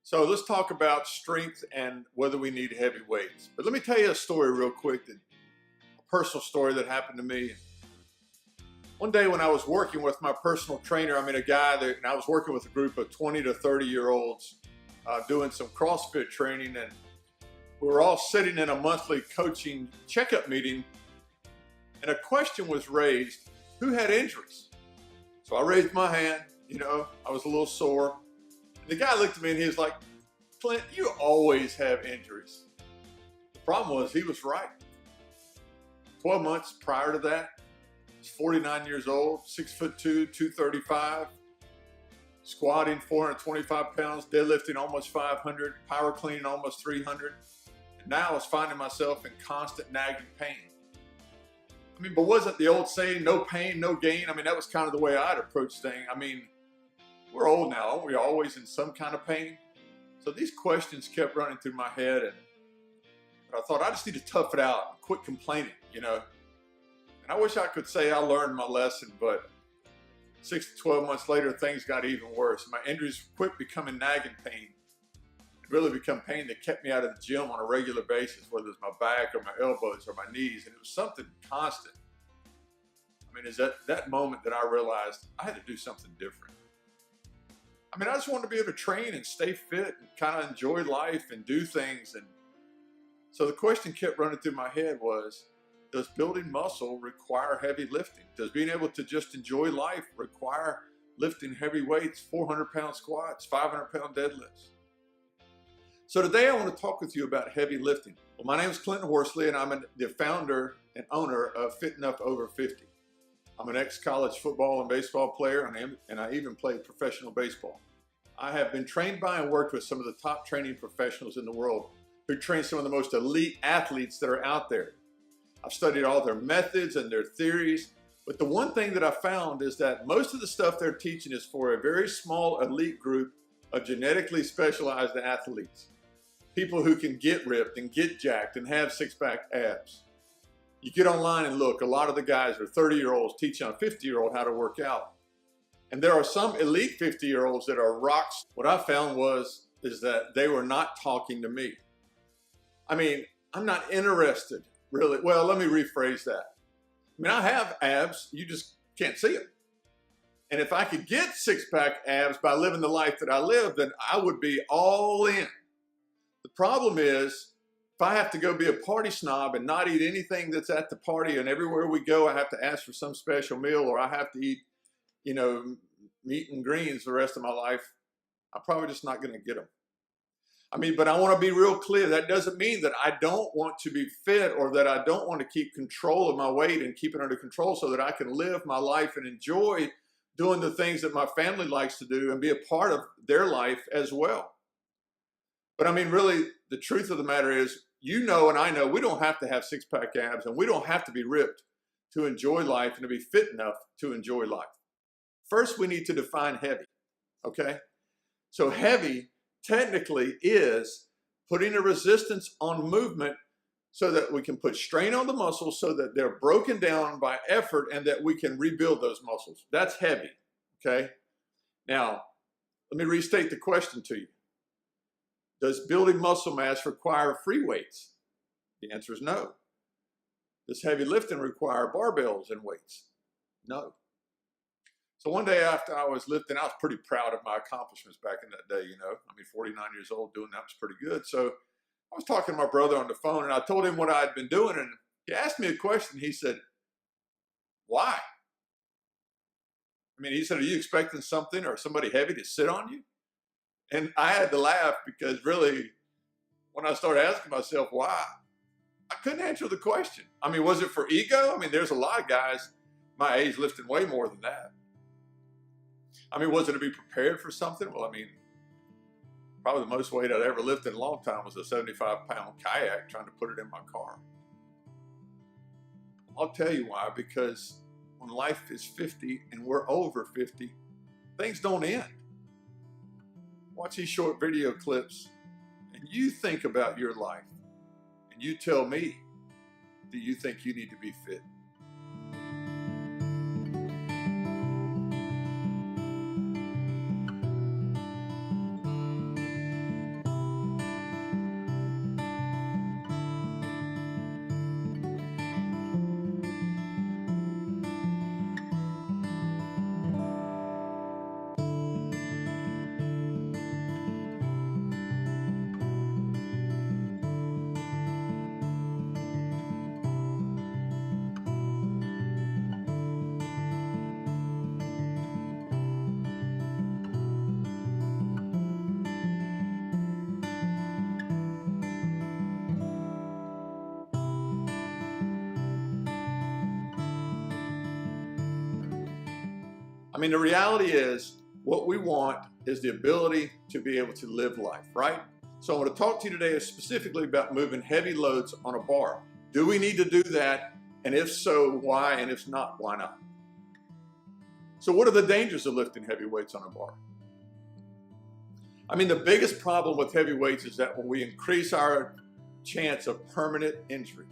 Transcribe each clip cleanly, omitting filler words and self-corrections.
So let's talk about strength and whether we need heavy weights. But let me tell you a story real quick, a personal story that happened to me. One day when I was working with my personal trainer, and I was working with a group of 20 to 30-year-olds doing some CrossFit training, and we were all sitting in a monthly coaching checkup meeting, and a question was raised: who had injuries? So I raised my hand. I was a little sore. The guy looked at me and he was like, "Clint, you always have injuries." The problem was he was right. 12 months prior to that, I was 49 years old, 6'2", 235, squatting 425 pounds, deadlifting almost 500, power cleaning almost 300. And now I was finding myself in constant nagging pain. But wasn't the old saying, no pain, no gain? That was kind of the way I'd approach things. We're old now, aren't we always in some kind of pain? So these questions kept running through my head, but I thought I just need to tough it out and quit complaining, And I wish I could say I learned my lesson, but 6 to 12 months later, things got even worse. My injuries quit becoming nagging pain. It really became pain that kept me out of the gym on a regular basis, whether it's my back or my elbows or my knees, and it was something constant. It's that moment that I realized I had to do something different. I just wanted to be able to train and stay fit and kind of enjoy life and do things. And so the question kept running through my head was, does building muscle require heavy lifting? Does being able to just enjoy life require lifting heavy weights, 400-pound squats, 500-pound deadlifts? So today I want to talk with you about heavy lifting. Well, my name is Clinton Horsley, and I'm the founder and owner of Fit Enough Over 50. I'm an ex-college football and baseball player, and I even played professional baseball. I have been trained by and worked with some of the top training professionals in the world who train some of the most elite athletes that are out there. I've studied all their methods and their theories, but the one thing that I found is that most of the stuff they're teaching is for a very small elite group of genetically specialized athletes. People who can get ripped and get jacked and have six-pack abs. You get online and look, a lot of the guys are 30-year-olds teaching a 50-year-old how to work out. And there are some elite 50-year-olds that are rocks. What I found is that they were not talking to me. I'm not interested, really. Well, let me rephrase that. I have abs, you just can't see them. And if I could get six-pack abs by living the life that I live, then I would be all in. The problem is, if I have to go be a party snob and not eat anything that's at the party, and everywhere we go I have to ask for some special meal, or I have to eat, meat and greens the rest of my life, I'm probably just not going to get them. But I want to be real clear. That doesn't mean that I don't want to be fit or that I don't want to keep control of my weight and keep it under control so that I can live my life and enjoy doing the things that my family likes to do and be a part of their life as well. But really, the truth of the matter is, and I know we don't have to have six-pack abs and we don't have to be ripped to enjoy life and to be fit enough to enjoy life. First, we need to define heavy, okay? So heavy technically is putting a resistance on movement so that we can put strain on the muscles so that they're broken down by effort and that we can rebuild those muscles. That's heavy, okay? Now, let me restate the question to you. Does building muscle mass require free weights? The answer is no. Does heavy lifting require barbells and weights? No. So one day after I was lifting, I was pretty proud of my accomplishments back in that day, 49 years old, doing that was pretty good. So I was talking to my brother on the phone, and I told him what I'd been doing, and he asked me a question. He said, "Why?" He said, "Are you expecting something or somebody heavy to sit on you?" And I had to laugh because really, when I started asking myself why, I couldn't answer the question. Was it for ego? There's a lot of guys my age lifting way more than that. Was it to be prepared for something? Well, probably the most weight I'd ever lifted in a long time was a 75-pound kayak trying to put it in my car. I'll tell you why, because when life is 50 and we're over 50, things don't end. Watch these short video clips and you think about your life and you tell me, do you think you need to be fit? I mean, the reality is what we want is the ability to be able to live life, right? So I want to talk to you today specifically about moving heavy loads on a bar. Do we need to do that? And if so, why? And if not, why not? So what are the dangers of lifting heavy weights on a bar? I mean, the biggest problem with heavy weights is that when we increase our chance of permanent injury,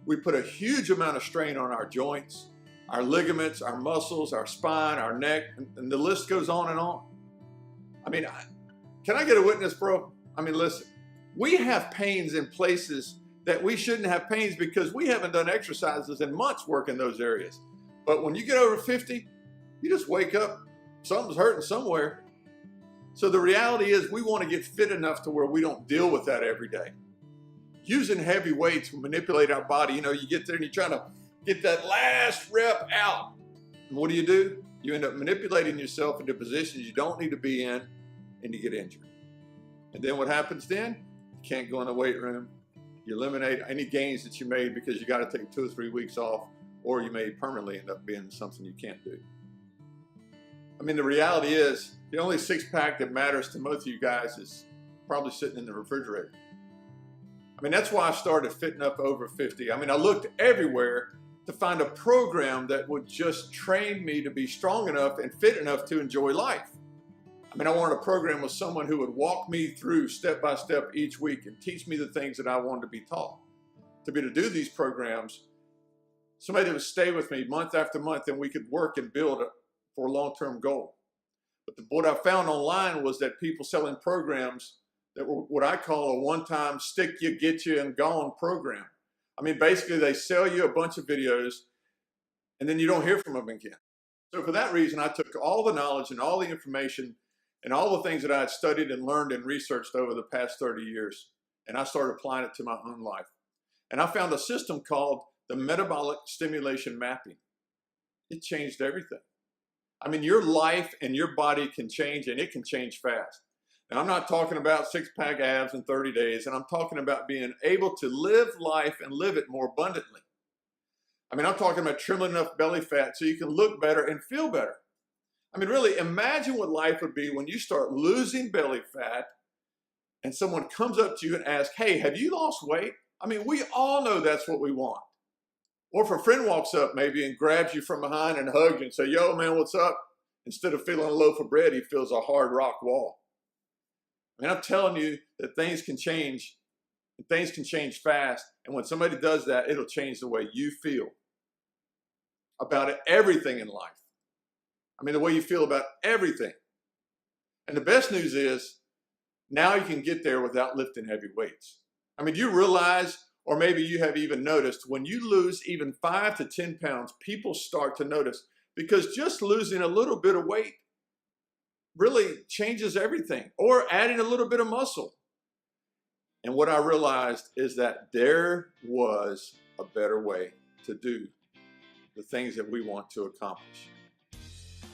we put a huge amount of strain on our joints, our ligaments, our muscles, our spine, our neck, and the list goes on and on. I mean, can I get a witness, bro? I mean, listen, we have pains in places that we shouldn't have pains because we haven't done exercises in months working those areas. But when you get over 50, you just wake up, something's hurting somewhere. So the reality is we want to get fit enough to where we don't deal with that every day. Using heavy weights will manipulate our body. You know, you get there and you're trying to get that last rep out. And what do? You end up manipulating yourself into positions you don't need to be in, and you get injured. And then what happens then? You can't go in the weight room. You eliminate any gains that you made because you got to take 2 or 3 weeks off, or you may permanently end up being something you can't do. I mean, the reality is the only six-pack that matters to most of you guys is probably sitting in the refrigerator. I mean, that's why I started Fitting Up Over 50. I mean, I looked everywhere to find a program that would just train me to be strong enough and fit enough to enjoy life. I mean, I wanted a program with someone who would walk me through step by step each week and teach me the things that I wanted to be taught. To be able to do these programs, somebody that would stay with me month after month, and we could work and build for a long-term goal. But what I found online was that people selling programs that were what I call a one-time stick you, get you, and gone program. I mean, basically they sell you a bunch of videos and then you don't hear from them again. So for that reason, I took all the knowledge and all the information and all the things that I had studied and learned and researched over the past 30 years, and I started applying it to my own life. And I found a system called the metabolic stimulation mapping. It changed everything. I mean, your life and your body can change, and it can change fast. Now, I'm not talking about six-pack abs in 30 days, and I'm talking about being able to live life and live it more abundantly. I mean, I'm talking about trimming enough belly fat so you can look better and feel better. I mean, really, imagine what life would be when you start losing belly fat and someone comes up to you and asks, hey, have you lost weight? I mean, we all know that's what we want. Or if a friend walks up maybe and grabs you from behind and hugs you and say, yo, man, what's up? Instead of feeling a loaf of bread, he feels a hard rock wall. I mean, I'm telling you that things can change, and things can change fast. And when somebody does that, it'll change the way you feel about everything in life. I mean, the way you feel about everything. And the best news is now you can get there without lifting heavy weights. I mean, you realize, or maybe you have even noticed, when you lose even 5 to 10 pounds, people start to notice, because just losing a little bit of weight really changes everything, or adding a little bit of muscle. And what I realized is that there was a better way to do the things that we want to accomplish.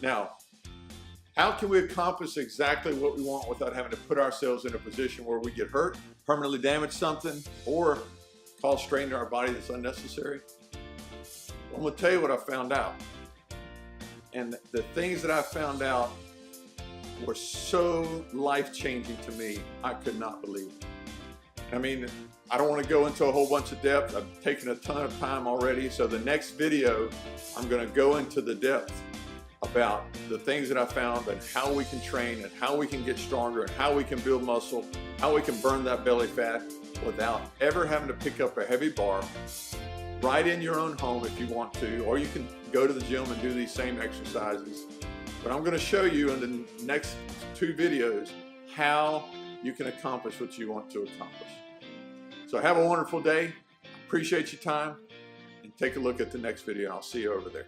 Now, how can we accomplish exactly what we want without having to put ourselves in a position where we get hurt, permanently damage something, or cause strain to our body that's unnecessary? Well, I'm going to tell you what I found out. And the things that I found out were so life-changing to me, I could not believe it. I mean, I don't want to go into a whole bunch of depth. I've taken a ton of time already. So the next video, I'm going to go into the depth about the things that I found and how we can train and how we can get stronger and how we can build muscle, how we can burn that belly fat without ever having to pick up a heavy bar right in your own home if you want to, or you can go to the gym and do these same exercises. But I'm going to show you in the next 2 videos how you can accomplish what you want to accomplish. So have a wonderful day. Appreciate your time, and take a look at the next video. I'll see you over there.